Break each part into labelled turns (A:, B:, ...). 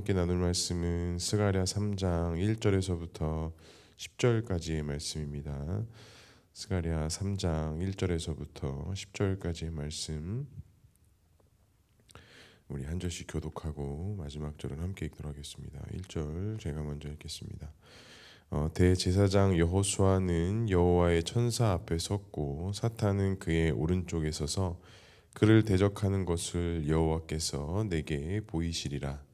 A: 함께 나눌 말씀은 스가랴 3장 1절에서부터 10절까지의 말씀입니다. 스가랴 3장 1절에서부터 10절까지의 말씀, 우리 한 절씩 교독하고 마지막 절은 함께 읽도록 하겠습니다. 1절 제가 먼저 읽겠습니다. 대제사장 여호수아는 여호와의 천사 앞에 섰고 사탄은 그의 오른쪽에 서서 그를 대적하는 것을 여호와께서 내게 보이시리라.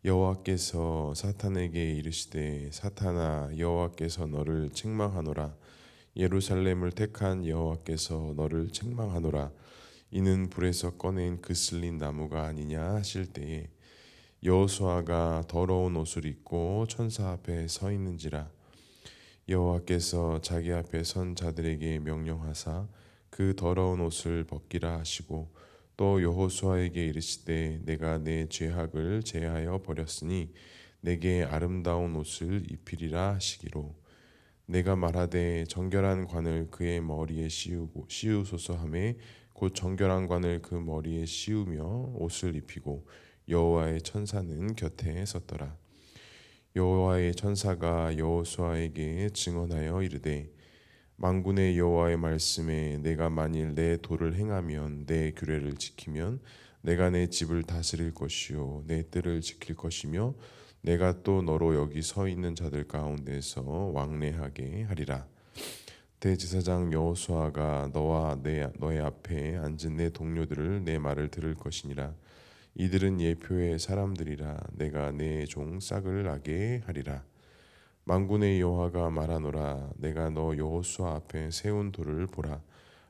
A: 여호와께서 사탄에게 이르시되 사탄아, 여호와께서 너를 책망하노라. 예루살렘을 택한 여호와께서 너를 책망하노라. 이는 불에서 꺼낸 그슬린 나무가 아니냐 하실 때에 여호수아가 더러운 옷을 입고 천사 앞에 서 있는지라. 여호와께서 자기 앞에 선 자들에게 명령하사 그 더러운 옷을 벗기라 하시고 또 여호수아에게 이르시되 내가 내 죄악을 제하여 버렸으니 내게 아름다운 옷을 입히리라 하시기로 내가 말하되 정결한 관을 그의 머리에 씌우소서 하매 곧 정결한 관을 그 머리에 씌우며 옷을 입히고 여호와의 천사는 곁에 섰더라. 여호와의 천사가 여호수아에게 증언하여 이르되 만군의 여호와의 말씀에 내가 만일 내 도를 행하면 내 규례를 지키면 내가 내 집을 다스릴 것이요 내 뜰을 지킬 것이며 내가 또 너로 여기 서 있는 자들 가운데서 왕래하게 하리라. 대제사장 여호수아가 너와 너의 앞에 앉은 내 동료들을 내 말을 들을 것이니라. 이들은 예표의 사람들이라. 내가 내 종 싹을 나게 하리라. 만군의 여호와가 말하노라. 내가 너 여호수아 앞에 세운 돌을 보라.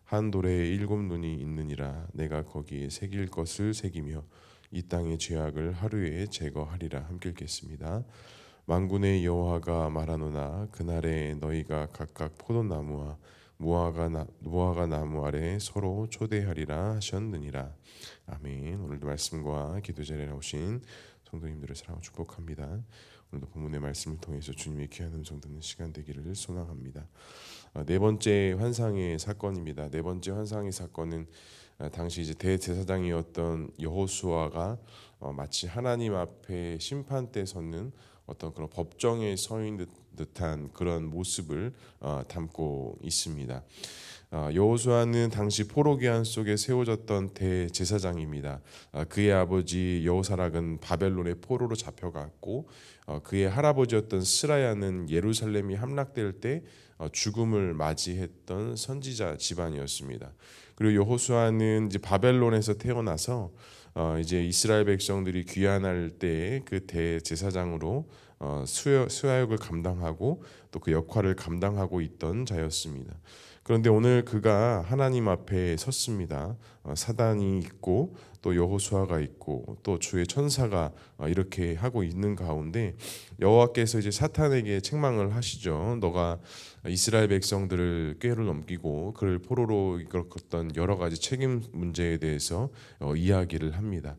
A: 한 돌에 7 눈이 있느니라. 내가 거기에 새길 것을 새기며 이 땅의 죄악을 하루에 제거하리라. 함께 읽겠습니다. 만군의 여호와가 말하노라. 그날에 너희가 각각 포도나무와 무화과 나무 아래 서로 초대하리라 하셨느니라. 아멘. 오늘도 말씀과 기도 자리에 나오신 성도님들을 사랑하고 축복합니다. 오늘도 본문의 말씀을 통해서 주님의 귀한 음성 듣는 시간 되기를 소망합니다. 네 번째 환상의 사건입니다. 네 번째 환상의 사건은 당시 이제 대제사장이었던 여호수아가 마치 하나님 앞에 심판대 섰는 어떤 그런 법정에 서 있는 듯한 그런 모습을 담고 있습니다. 여호수아는 당시 포로기한 속에 세워졌던 대제사장입니다. 그의 아버지 여호사락은 바벨론의 포로로 잡혀갔고 그의 할아버지였던 스라야는 예루살렘이 함락될 때 죽음을 맞이했던 선지자 집안이었습니다. 그리고 여호수아는 이제 바벨론에서 태어나서 이제 이스라엘 백성들이 귀환할 때 그 대제사장으로 수하역을 감당하고 또 그 역할을 감당하고 있던 자였습니다. 그런데 오늘 그가 하나님 앞에 섰습니다. 사단이 있고 또 여호수아가 있고 또 주의 천사가 이렇게 하고 있는 가운데 여호와께서 이제 사탄에게 책망을 하시죠. 너가 이스라엘 백성들을 꾀를 넘기고 그를 포로로 이끌었던 여러 가지 책임 문제에 대해서 이야기를 합니다.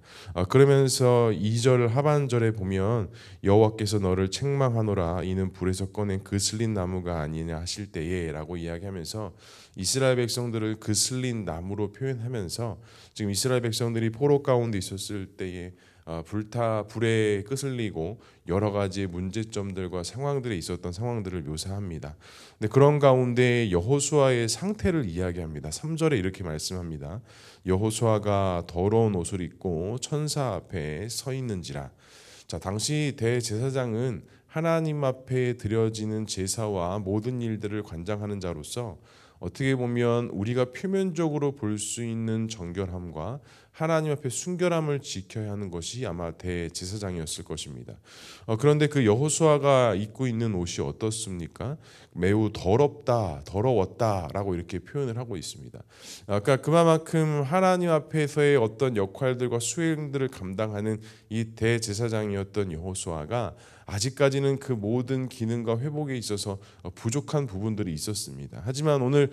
A: 그러면서 2절 하반절에 보면 여호와께서 너를 책망하노라. 이는 불에서 꺼낸 그슬린 나무가 아니냐 하실 때에 라고 이야기하면서 이스라엘 백성들을 그슬린 나무로 표현하면서 지금 이스라엘 백성들이 포로 가운데 있었을 때에 불에 끄슬리고 여러 가지 문제점들과 상황들에 있었던 상황들을 묘사합니다. 근데 그런 가운데 여호수아의 상태를 이야기합니다. 3절에 이렇게 말씀합니다. 여호수아가 더러운 옷을 입고 천사 앞에 서 있는지라. 자, 당시 대제사장은 하나님 앞에 드려지는 제사와 모든 일들을 관장하는 자로서 어떻게 보면 우리가 표면적으로 볼 수 있는 정결함과 하나님 앞에 순결함을 지켜야 하는 것이 아마 대제사장이었을 것입니다. 그런데 그 여호수아가 입고 있는 옷이 어떻습니까? 매우 더러웠다라고 이렇게 표현을 하고 있습니다. 그러니까 그만큼 하나님 앞에서의 어떤 역할들과 수행들을 감당하는 이 대제사장이었던 여호수아가 아직까지는 그 모든 기능과 회복에 있어서 부족한 부분들이 있었습니다. 하지만 오늘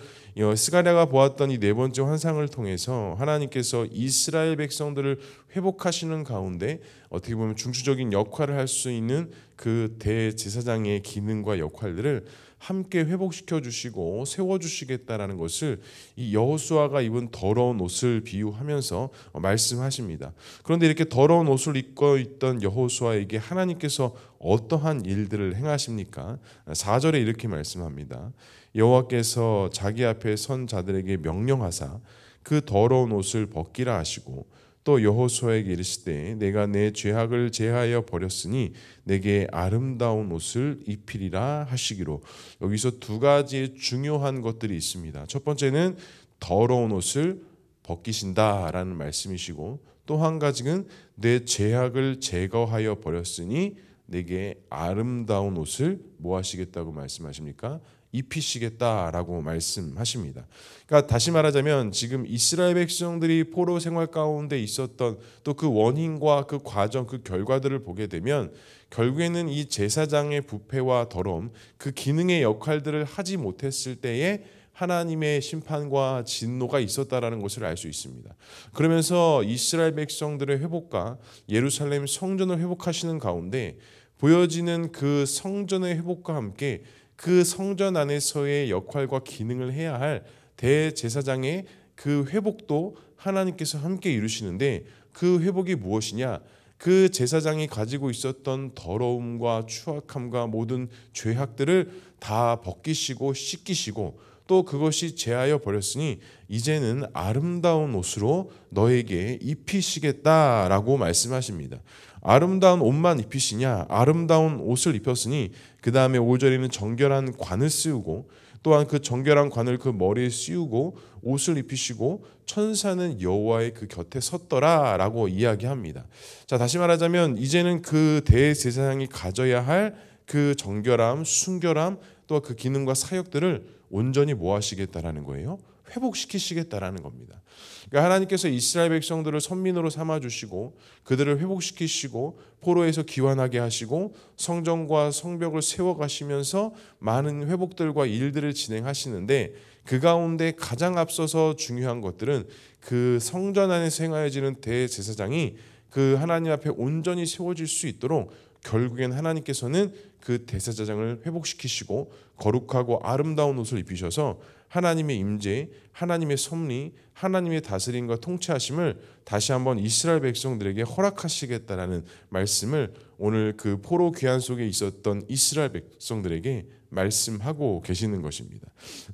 A: 스가랴가 보았던 이 네 번째 환상을 통해서 하나님께서 이스라엘 백성들을 회복하시는 가운데 어떻게 보면 중추적인 역할을 할 수 있는 그 대제사장의 기능과 역할들을 함께 회복시켜 주시고 세워 주시겠다라는 것을 이 여호수아가 입은 더러운 옷을 비유하면서 말씀하십니다. 그런데 이렇게 더러운 옷을 입고 있던 여호수아에게 하나님께서 어떠한 일들을 행하십니까? 4절에 이렇게 말씀합니다. 여호와께서 자기 앞에 선 자들에게 명령하사 그 더러운 옷을 벗기라 하시고 또 여호수아에게 이르시되 내가 내 죄악을 제하여 버렸으니 내게 아름다운 옷을 입히리라 하시기로. 여기서 두 가지의 중요한 것들이 있습니다. 첫 번째는 더러운 옷을 벗기신다라는 말씀이시고, 또 한 가지는 내 죄악을 제거하여 버렸으니 내게 아름다운 옷을 뭐 하시겠다고 말씀하십니까? 입히시겠다라고 말씀하십니다. 그러니까 다시 말하자면 지금 이스라엘 백성들이 포로 생활 가운데 있었던 또 그 원인과 그 과정, 그 결과들을 보게 되면 결국에는 이 제사장의 부패와 더러움, 그 기능의 역할들을 하지 못했을 때에 하나님의 심판과 진노가 있었다라는 것을 알 수 있습니다. 그러면서 이스라엘 백성들의 회복과 예루살렘 성전을 회복하시는 가운데 보여지는 그 성전의 회복과 함께 그 성전 안에서의 역할과 기능을 해야 할 대제사장의 그 회복도 하나님께서 함께 이루시는데, 그 회복이 무엇이냐? 그 제사장이 가지고 있었던 더러움과 추악함과 모든 죄악들을 다 벗기시고 씻기시고, 또 그것이 제하여 버렸으니 이제는 아름다운 옷으로 너에게 입히시겠다라고 말씀하십니다. 아름다운 옷만 입히시냐? 아름다운 옷을 입혔으니 그 다음에 5절에는 정결한 관을 씌우고, 또한 그 정결한 관을 그 머리에 씌우고 옷을 입히시고 천사는 여호와의 그 곁에 섰더라라고 이야기합니다. 자, 다시 말하자면 이제는 그 대제사장이 가져야 할 그 정결함, 순결함, 또 그 기능과 사역들을 온전히 뭐 하시겠다라는 거예요? 회복시키시겠다라는 겁니다. 그러니까 하나님께서 이스라엘 백성들을 선민으로 삼아주시고 그들을 회복시키시고 포로에서 귀환하게 하시고 성전과 성벽을 세워가시면서 많은 회복들과 일들을 진행하시는데, 그 가운데 가장 앞서서 중요한 것들은 그 성전 안에서 행하여지는 대제사장이 그 하나님 앞에 온전히 세워질 수 있도록 결국엔 하나님께서는 그 대제사장을 회복시키시고 거룩하고 아름다운 옷을 입히셔서 하나님의 임재, 하나님의 섭리, 하나님의 다스림과 통치하심을 다시 한번 이스라엘 백성들에게 허락하시겠다라는 말씀을 오늘 그 포로 귀환 속에 있었던 이스라엘 백성들에게 말씀하고 계시는 것입니다.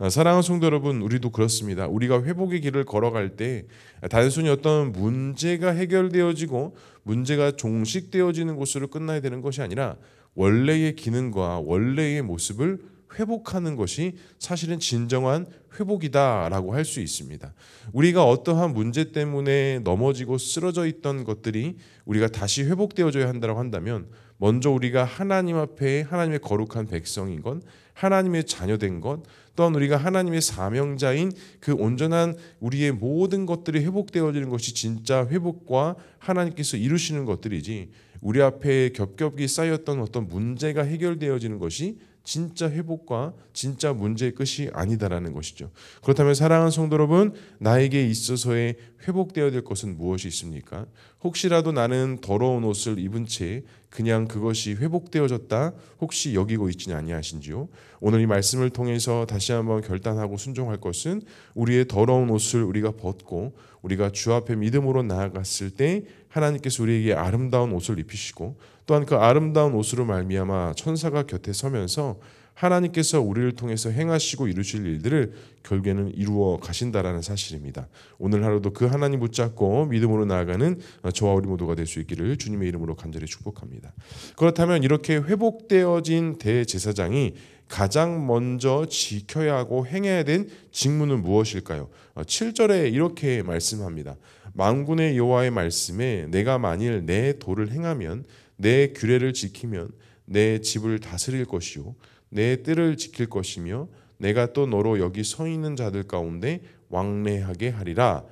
A: 사랑하는 성도 여러분, 우리도 그렇습니다. 우리가 회복의 길을 걸어갈 때 단순히 어떤 문제가 해결되어지고 문제가 종식되어지는 곳으로 끝나야 되는 것이 아니라 원래의 기능과 원래의 모습을 회복하는 것이 사실은 진정한 회복이다라고 할 수 있습니다. 우리가 어떠한 문제 때문에 넘어지고 쓰러져 있던 것들이 우리가 다시 회복되어져야 한다고 한다면, 먼저 우리가 하나님 앞에 하나님의 거룩한 백성인 것, 하나님의 자녀된 것, 또한 우리가 하나님의 사명자인 그 온전한 우리의 모든 것들이 회복되어지는 것이 진짜 회복과 하나님께서 이루시는 것들이지, 우리 앞에 겹겹이 쌓였던 어떤 문제가 해결되어지는 것이 진짜 회복과 진짜 문제의 끝이 아니다라는 것이죠. 그렇다면 사랑하는 성도 여러분, 나에게 있어서의 회복되어야 될 것은 무엇이 있습니까? 혹시라도 나는 더러운 옷을 입은 채 그냥 그것이 회복되어졌다 혹시 여기고 있지는 아니하신지요? 오늘 이 말씀을 통해서 다시 한번 결단하고 순종할 것은 우리의 더러운 옷을 우리가 벗고 우리가 주 앞에 믿음으로 나아갔을 때 하나님께서 우리에게 아름다운 옷을 입히시고, 또한 그 아름다운 옷으로 말미암아 천사가 곁에 서면서 하나님께서 우리를 통해서 행하시고 이루실 일들을 결국에는 이루어 가신다라는 사실입니다. 오늘 하루도 그 하나님 붙잡고 믿음으로 나아가는 저와 우리 모두가 될 수 있기를 주님의 이름으로 간절히 축복합니다. 그렇다면 이렇게 회복되어진 대제사장이 가장 먼저 지켜야 하고 행해야 된 직무는 무엇일까요? 7절에 이렇게 말씀합니다. 만군의 여호와의 말씀에 내가 만일 내 도를 행하면, 내 규례를 지키면 내 집을 다스릴 것이요 내 뜰을 지킬 것이며 내가 또 너로 여기 서 있는 자들 가운데 왕래하게 하리라.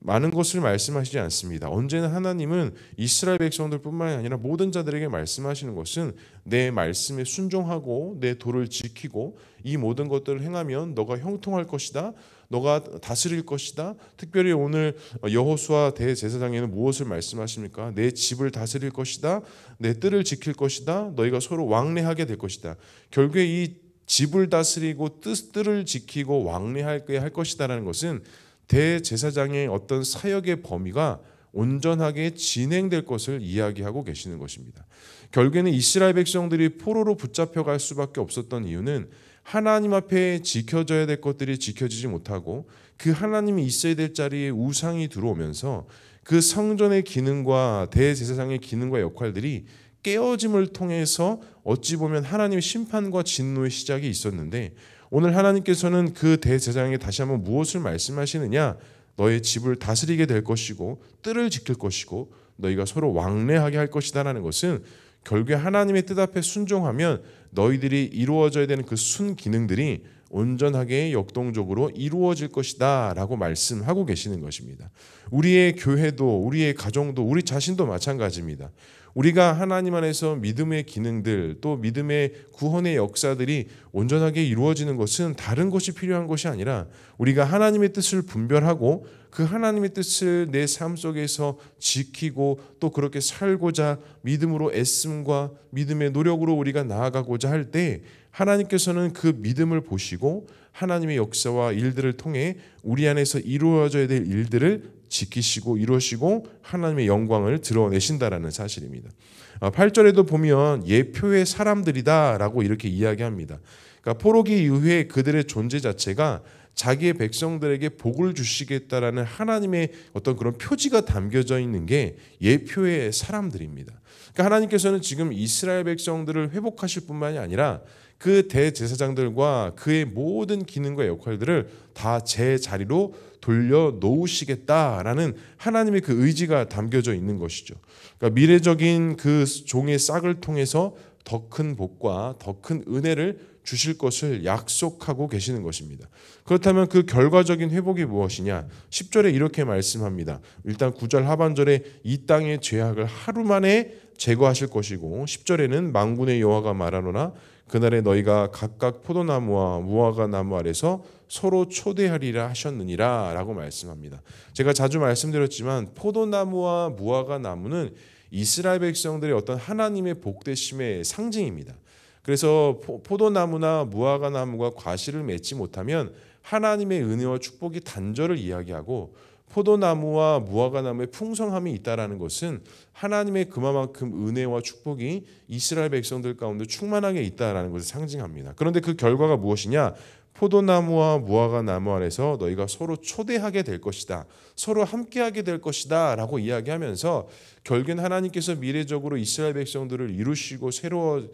A: 많은 것을 말씀하시지 않습니다. 언제나 하나님은 이스라엘 백성들뿐만이 아니라 모든 자들에게 말씀하시는 것은 내 말씀에 순종하고 내 도를 지키고 이 모든 것들을 행하면 너가 형통할 것이다, 너가 다스릴 것이다. 특별히 오늘 여호수아 대제사장에는 무엇을 말씀하십니까? 내 집을 다스릴 것이다, 내 뜰을 지킬 것이다, 너희가 서로 왕래하게 될 것이다. 결국에 이 집을 다스리고 뜰을 지키고 왕래하게 할 것이다라는 것은 대제사장의 어떤 사역의 범위가 온전하게 진행될 것을 이야기하고 계시는 것입니다. 결국에는 이스라엘 백성들이 포로로 붙잡혀갈 수밖에 없었던 이유는 하나님 앞에 지켜져야 될 것들이 지켜지지 못하고 그 하나님이 있어야 될 자리에 우상이 들어오면서 그 성전의 기능과 대제사장의 기능과 역할들이 깨어짐을 통해서 어찌 보면 하나님의 심판과 진노의 시작이 있었는데, 오늘 하나님께서는 그 대제사장에게 다시 한번 무엇을 말씀하시느냐? 너의 집을 다스리게 될 것이고 뜰을 지킬 것이고 너희가 서로 왕래하게 할 것이다라는 것은 결국에 하나님의 뜻 앞에 순종하면 너희들이 이루어져야 되는 그 순기능들이 온전하게 역동적으로 이루어질 것이다 라고 말씀하고 계시는 것입니다. 우리의 교회도 우리의 가정도 우리 자신도 마찬가지입니다. 우리가 하나님 안에서 믿음의 기능들 또 믿음의 구원의 역사들이 온전하게 이루어지는 것은 다른 것이 필요한 것이 아니라 우리가 하나님의 뜻을 분별하고 그 하나님의 뜻을 내 삶 속에서 지키고 또 그렇게 살고자 믿음으로 애씀과 믿음의 노력으로 우리가 나아가고자 할 때 하나님께서는 그 믿음을 보시고 하나님의 역사와 일들을 통해 우리 안에서 이루어져야 될 일들을 지키시고 이루시고 하나님의 영광을 드러내신다라는 사실입니다. 8절에도 보면 예표의 사람들이다라고 이렇게 이야기합니다. 그러니까 포로기 이후에 그들의 존재 자체가 자기의 백성들에게 복을 주시겠다라는 하나님의 어떤 그런 표지가 담겨져 있는 게 예표의 사람들입니다. 그러니까 하나님께서는 지금 이스라엘 백성들을 회복하실 뿐만이 아니라 그 대제사장들과 그의 모든 기능과 역할들을 다 제 자리로 돌려 놓으시겠다라는 하나님의 그 의지가 담겨져 있는 것이죠. 그러니까 미래적인 그 종의 싹을 통해서 더 큰 복과 더 큰 은혜를 주실 것을 약속하고 계시는 것입니다. 그렇다면 그 결과적인 회복이 무엇이냐? 10절에 이렇게 말씀합니다. 일단 9절 하반절에 이 땅의 죄악을 하루 만에 제거하실 것이고, 10절에는 만군의 여호와가 말하노라 그날에 너희가 각각 포도나무와 무화과 나무 아래서 서로 초대하리라 하셨느니라 라고 말씀합니다. 제가 자주 말씀드렸지만 포도나무와 무화과 나무는 이스라엘 백성들의 어떤 하나님의 복되심의 상징입니다. 그래서 포도나무나 무화과 나무가 과실을 맺지 못하면 하나님의 은혜와 축복이 단절을 이야기하고, 포도나무와 무화과 나무의 풍성함이 있다라는 것은 하나님의 그만큼 은혜와 축복이 이스라엘 백성들 가운데 충만하게 있다라는 것을 상징합니다. 그런데 그 결과가 무엇이냐? 포도나무와 무화과 나무 안에서 너희가 서로 초대하게 될 것이다, 서로 함께하게 될 것이다 라고 이야기하면서 결국엔 하나님께서 미래적으로 이스라엘 백성들을 이루시고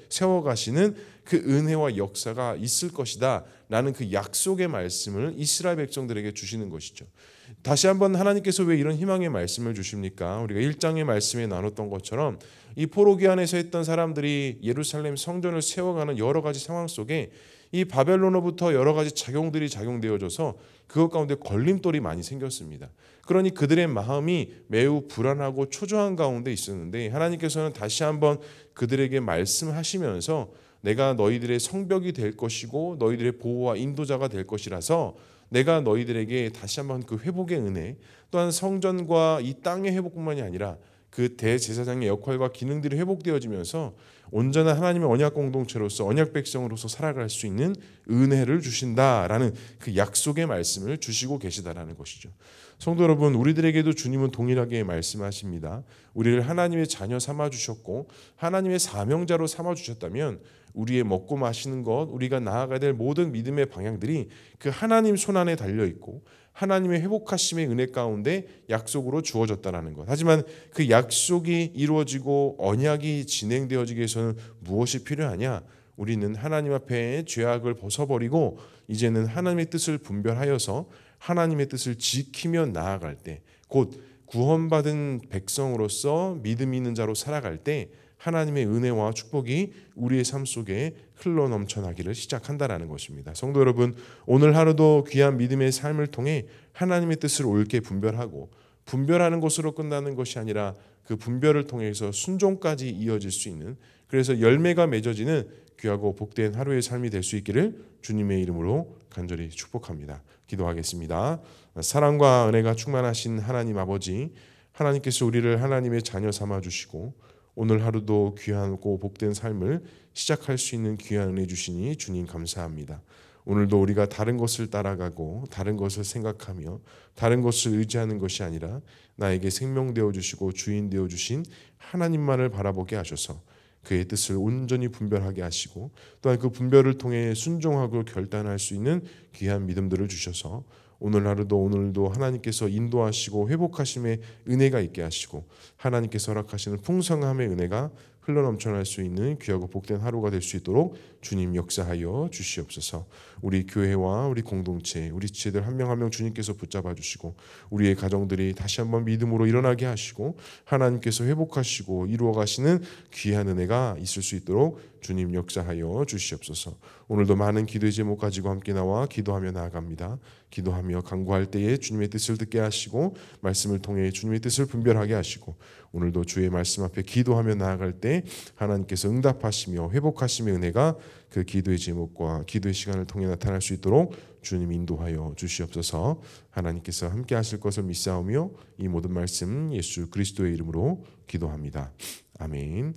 A: 세워가시는 그 은혜와 역사가 있을 것이다 라는 그 약속의 말씀을 이스라엘 백성들에게 주시는 것이죠. 다시 한번 하나님께서 왜 이런 희망의 말씀을 주십니까? 우리가 1장의 말씀에 나눴던 것처럼 이 포로기 안에서 했던 사람들이 예루살렘 성전을 세워가는 여러 가지 상황 속에 이 바벨론으로부터 여러 가지 작용들이 작용되어져서 그것 가운데 걸림돌이 많이 생겼습니다. 그러니 그들의 마음이 매우 불안하고 초조한 가운데 있었는데 하나님께서는 다시 한번 그들에게 말씀하시면서 내가 너희들의 성벽이 될 것이고 너희들의 보호와 인도자가 될 것이라서 내가 너희들에게 다시 한번 그 회복의 은혜, 또한 성전과 이 땅의 회복뿐만이 아니라 그 대제사장의 역할과 기능들이 회복되어지면서 온전한 하나님의 언약 공동체로서 언약 백성으로서 살아갈 수 있는 은혜를 주신다라는 그 약속의 말씀을 주시고 계시다라는 것이죠. 성도 여러분, 우리들에게도 주님은 동일하게 말씀하십니다. 우리를 하나님의 자녀 삼아 주셨고 하나님의 사명자로 삼아 주셨다면 우리의 먹고 마시는 것, 우리가 나아가야 될 모든 믿음의 방향들이 그 하나님 손안에 달려 있고 하나님의 회복하심의 은혜 가운데 약속으로 주어졌다는 것. 하지만 그 약속이 이루어지고 언약이 진행되어지기 위해서는 무엇이 필요하냐? 우리는 하나님 앞에 죄악을 벗어버리고 이제는 하나님의 뜻을 분별하여서 하나님의 뜻을 지키며 나아갈 때, 곧 구원받은 백성으로서 믿음 있는 자로 살아갈 때 하나님의 은혜와 축복이 우리의 삶 속에 흘러넘쳐나기를 시작한다라는 것입니다. 성도 여러분, 오늘 하루도 귀한 믿음의 삶을 통해 하나님의 뜻을 옳게 분별하고, 분별하는 것으로 끝나는 것이 아니라 그 분별을 통해서 순종까지 이어질 수 있는, 그래서 열매가 맺어지는 귀하고 복된 하루의 삶이 될 수 있기를 주님의 이름으로 간절히 축복합니다. 기도하겠습니다. 사랑과 은혜가 충만하신 하나님 아버지, 하나님께서 우리를 하나님의 자녀 삼아 주시고 오늘 하루도 귀하고 복된 삶을 시작할 수 있는 귀한 은혜 주시니 주님 감사합니다. 오늘도 우리가 다른 것을 따라가고 다른 것을 생각하며 다른 것을 의지하는 것이 아니라 나에게 생명 되어 주시고 주인 되어 주신 하나님만을 바라보게 하셔서 그의 뜻을 온전히 분별하게 하시고 또한 그 분별을 통해 순종하고 결단할 수 있는 귀한 믿음들을 주셔서 오늘도 하나님께서 인도하시고 회복하심의 은혜가 있게 하시고 하나님께서 허락하시는 풍성함의 은혜가 흘러넘쳐날 수 있는 귀하고 복된 하루가 될 수 있도록 주님 역사하여 주시옵소서. 우리 교회와 우리 공동체, 우리 지체들 한 명 한 명 주님께서 붙잡아 주시고 우리의 가정들이 다시 한번 믿음으로 일어나게 하시고 하나님께서 회복하시고 이루어 가시는 귀한 은혜가 있을 수 있도록 주님 역사하여 주시옵소서. 오늘도 많은 기도의 제목 가지고 함께 나와 기도하며 나아갑니다. 기도하며 간구할 때에 주님의 뜻을 듣게 하시고 말씀을 통해 주님의 뜻을 분별하게 하시고 오늘도 주의 말씀 앞에 기도하며 나아갈 때 하나님께서 응답하시며 회복하심의 은혜가 그 기도의 제목과 기도의 시간을 통해 나타날 수 있도록 주님 인도하여 주시옵소서. 하나님께서 함께 하실 것을 믿사오며 이 모든 말씀 예수 그리스도의 이름으로 기도합니다. 아멘.